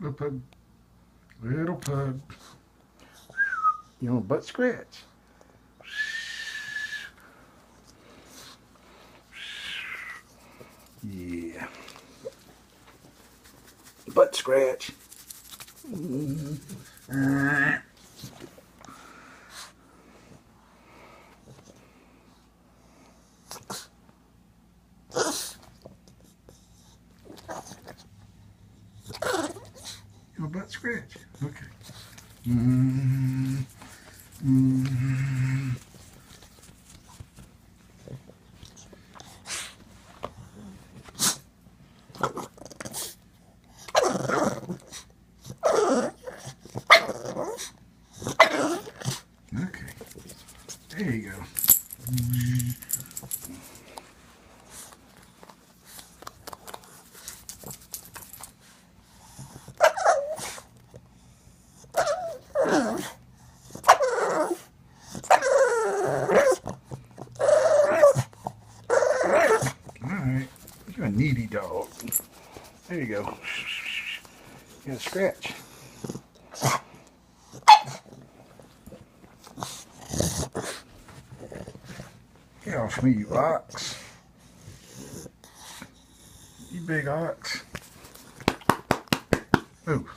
Little pug. Little pug. You want a butt scratch? Yeah. Butt scratch. Your butt scratch. Okay. Okay. There you go. Alright. You're a needy dog. There you go. You got a scratch. Get off me, you ox. You big ox. Move.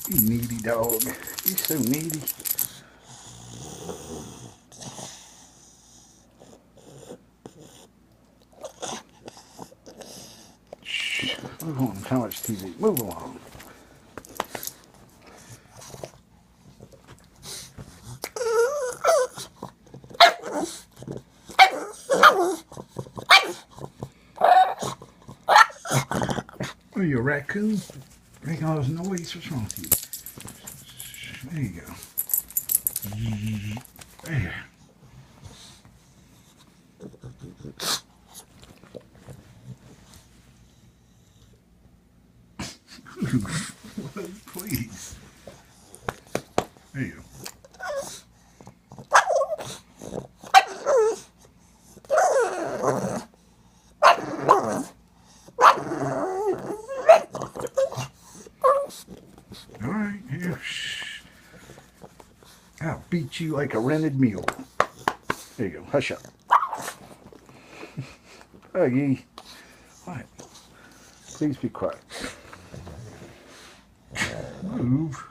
You needy dog. You're so needy. Shh. Move on. How much TV? Move along. Are you a raccoon? Making all this noise? What's wrong with you? There you go. There. Please. There you go. All right, here. Shh. I'll beat you like a rented mule. There you go. Hush up. Huggy. What? Please be quiet. Move.